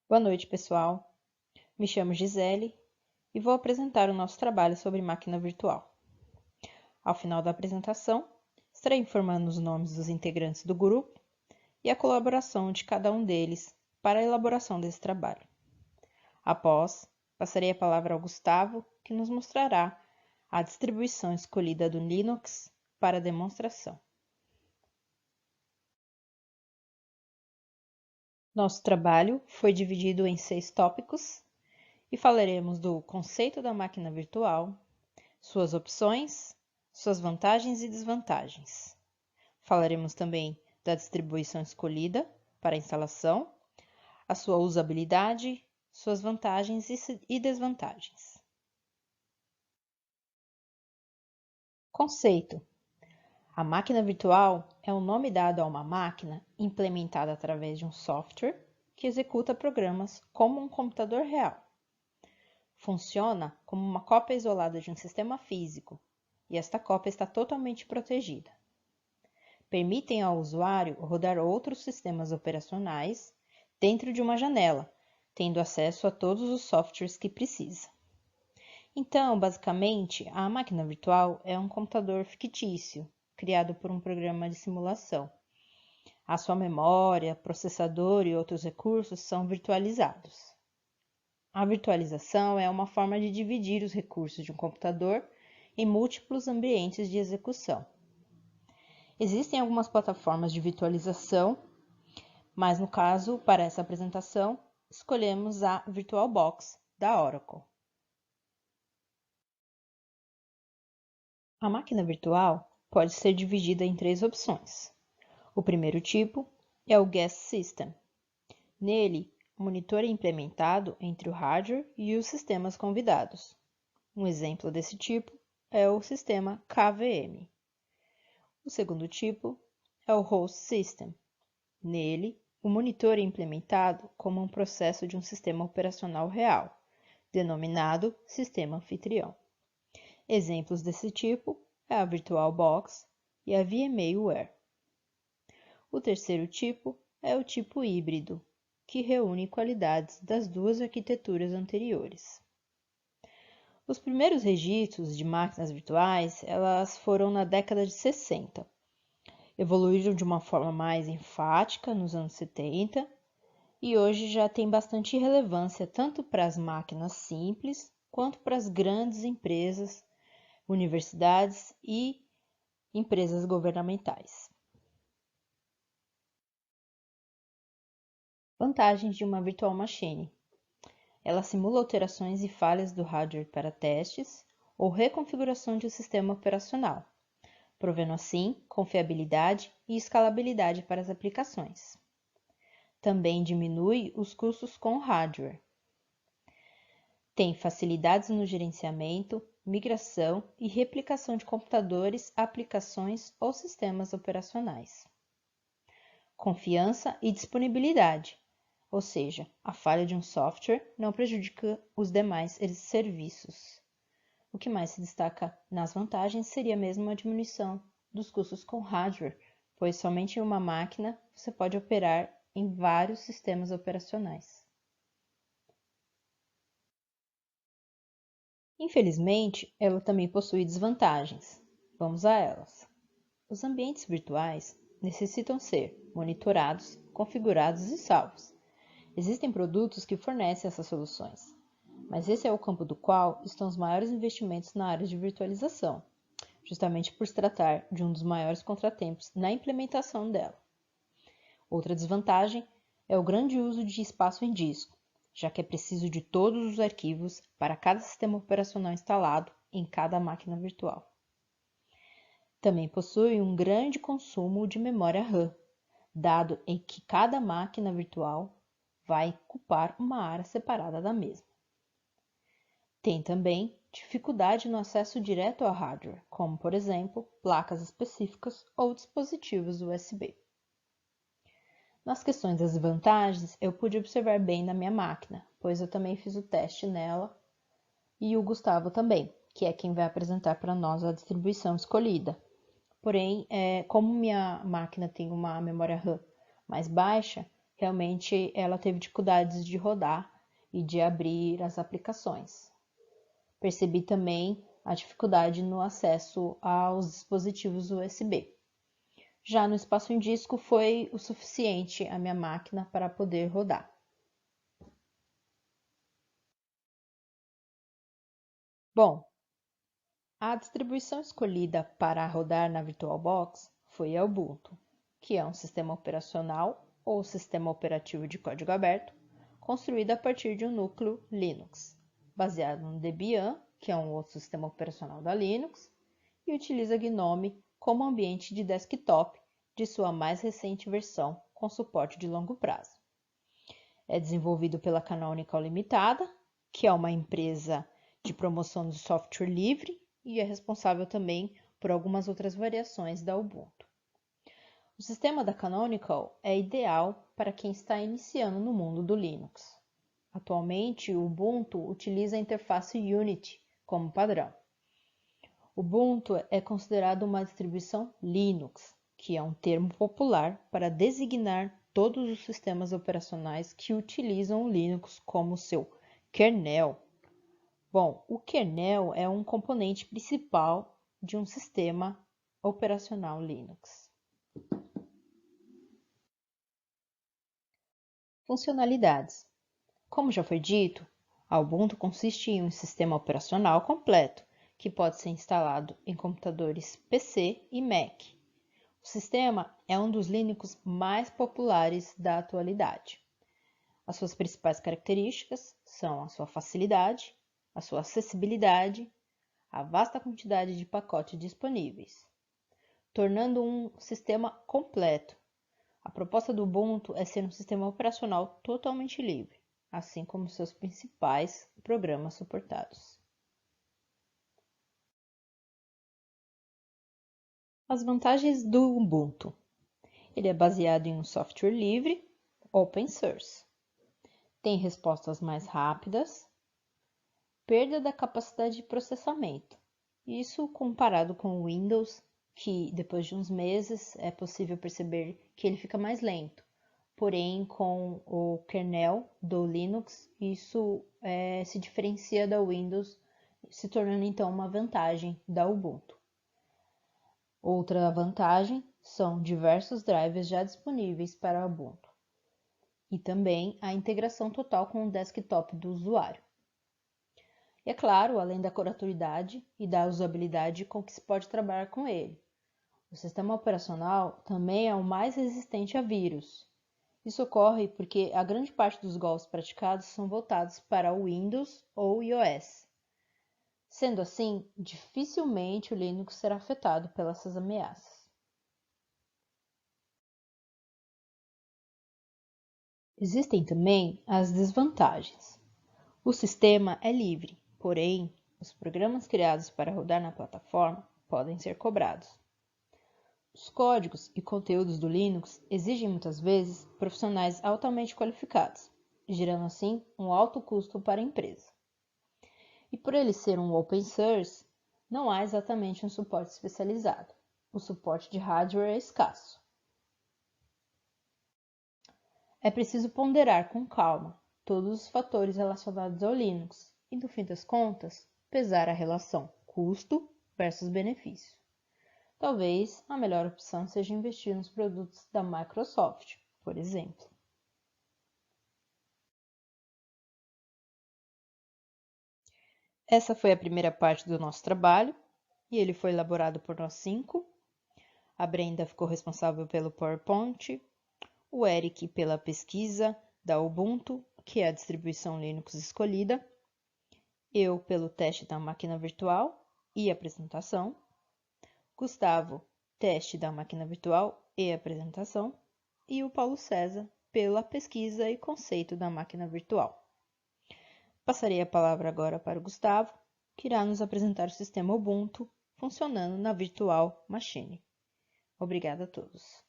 Boa noite, pessoal. Me chamo Gisele e vou apresentar o nosso trabalho sobre máquina virtual. Ao final da apresentação, estarei informando os nomes dos integrantes do grupo e a colaboração de cada um deles para a elaboração desse trabalho. Após, passarei a palavra ao Gustavo, que nos mostrará a distribuição escolhida do Linux para a demonstração. Nosso trabalho foi dividido em 6 tópicos e falaremos do conceito da máquina virtual, suas opções, suas vantagens e desvantagens. Falaremos também da distribuição escolhida para a instalação, a sua usabilidade, suas vantagens e desvantagens. Conceito: a máquina virtual é o nome dado a uma máquina implementada através de um software que executa programas como um computador real. Funciona como uma cópia isolada de um sistema físico, e esta cópia está totalmente protegida. Permitem ao usuário rodar outros sistemas operacionais dentro de uma janela, tendo acesso a todos os softwares que precisa. Então, basicamente, a máquina virtual é um computador fictício, criado por um programa de simulação. A sua memória, processador e outros recursos são virtualizados. A virtualização é uma forma de dividir os recursos de um computador em múltiplos ambientes de execução. Existem algumas plataformas de virtualização, mas no caso, para essa apresentação, escolhemos a VirtualBox da Oracle. A máquina virtual pode ser dividida em 3 opções. O primeiro tipo é o Guest System. Nele, o monitor é implementado entre o hardware e os sistemas convidados. Um exemplo desse tipo é o sistema KVM. O segundo tipo é o Host System. Nele, o monitor é implementado como um processo de um sistema operacional real, denominado sistema anfitrião. Exemplos desse tipo é a VirtualBox e a VMware. O terceiro tipo é o tipo híbrido, que reúne qualidades das duas arquiteturas anteriores. Os primeiros registros de máquinas virtuais, elas foram na década de 60. Evoluíram de uma forma mais enfática nos anos 70 e hoje já tem bastante relevância tanto para as máquinas simples quanto para as grandes empresas, universidades e empresas governamentais. Vantagens de uma virtual machine. Ela simula alterações e falhas do hardware para testes ou reconfiguração de um sistema operacional, provendo assim confiabilidade e escalabilidade para as aplicações. Também diminui os custos com o hardware. Tem facilidades no gerenciamento, migração e replicação de computadores, aplicações ou sistemas operacionais. Confiança e disponibilidade, ou seja, a falha de um software não prejudica os demais serviços. O que mais se destaca nas vantagens seria mesmo a diminuição dos custos com hardware, pois somente em uma máquina você pode operar em vários sistemas operacionais. Infelizmente, ela também possui desvantagens. Vamos a elas. Os ambientes virtuais necessitam ser monitorados, configurados e salvos. Existem produtos que fornecem essas soluções, mas esse é o campo do qual estão os maiores investimentos na área de virtualização, justamente por se tratar de um dos maiores contratempos na implementação dela. Outra desvantagem é o grande uso de espaço em disco, já que é preciso de todos os arquivos para cada sistema operacional instalado em cada máquina virtual. Também possui um grande consumo de memória RAM, dado em que cada máquina virtual vai ocupar uma área separada da mesma. Tem também dificuldade no acesso direto ao hardware, como, por exemplo, placas específicas ou dispositivos USB. Nas questões das vantagens, eu pude observar bem na minha máquina, pois eu também fiz o teste nela e o Gustavo também, que é quem vai apresentar para nós a distribuição escolhida. Porém, como minha máquina tem uma memória RAM mais baixa, realmente ela teve dificuldades de rodar e de abrir as aplicações. Percebi também a dificuldade no acesso aos dispositivos USB. Já no espaço em disco foi o suficiente a minha máquina para poder rodar. Bom, a distribuição escolhida para rodar na VirtualBox foi a Ubuntu, que é um sistema operacional ou sistema operativo de código aberto, construído a partir de um núcleo Linux, baseado no Debian, que é um outro sistema operacional da Linux, e utiliza GNOME como ambiente de desktop de sua mais recente versão, com suporte de longo prazo. É desenvolvido pela Canonical Limitada, que é uma empresa de promoção de software livre e é responsável também por algumas outras variações da Ubuntu. O sistema da Canonical é ideal para quem está iniciando no mundo do Linux. Atualmente, o Ubuntu utiliza a interface Unity como padrão. Ubuntu é considerado uma distribuição Linux, que é um termo popular para designar todos os sistemas operacionais que utilizam o Linux como seu kernel. Bom, o kernel é um componente principal de um sistema operacional Linux. Funcionalidades. Como já foi dito, a Ubuntu consiste em um sistema operacional completo, que pode ser instalado em computadores PC e Mac. O sistema é um dos Linux mais populares da atualidade. As suas principais características são a sua facilidade, a sua acessibilidade, a vasta quantidade de pacotes disponíveis, tornando um sistema completo. A proposta do Ubuntu é ser um sistema operacional totalmente livre, assim como seus principais programas suportados. As vantagens do Ubuntu. Ele é baseado em um software livre, open source. Tem respostas mais rápidas, perda da capacidade de processamento. Isso comparado com o Windows, que depois de uns meses é possível perceber que ele fica mais lento. Porém, com o kernel do Linux, isso se diferencia da Windows, se tornando então uma vantagem da Ubuntu. Outra vantagem são diversos drivers já disponíveis para a Ubuntu e também a integração total com o desktop do usuário. E é claro, além da curatoriedade e da usabilidade com que se pode trabalhar com ele. O sistema operacional também é o mais resistente a vírus. Isso ocorre porque a grande parte dos golpes praticados são voltados para o Windows ou iOS. Sendo assim, dificilmente o Linux será afetado pelas ameaças. Existem também as desvantagens. O sistema é livre, porém, os programas criados para rodar na plataforma podem ser cobrados. Os códigos e conteúdos do Linux exigem muitas vezes profissionais altamente qualificados, gerando assim um alto custo para a empresa. E por ele ser um open source, não há exatamente um suporte especializado. O suporte de hardware é escasso. É preciso ponderar com calma todos os fatores relacionados ao Linux e, no fim das contas, pesar a relação custo versus benefício. Talvez a melhor opção seja investir nos produtos da Microsoft, por exemplo. Essa foi a primeira parte do nosso trabalho e ele foi elaborado por nós 5. A Brenda ficou responsável pelo PowerPoint, o Eric pela pesquisa da Ubuntu, que é a distribuição Linux escolhida, eu pelo teste da máquina virtual e apresentação, Gustavo, teste da máquina virtual e apresentação, e o Paulo César pela pesquisa e conceito da máquina virtual. Passarei a palavra agora para o Gustavo, que irá nos apresentar o sistema Ubuntu funcionando na Virtual Machine. Obrigada a todos.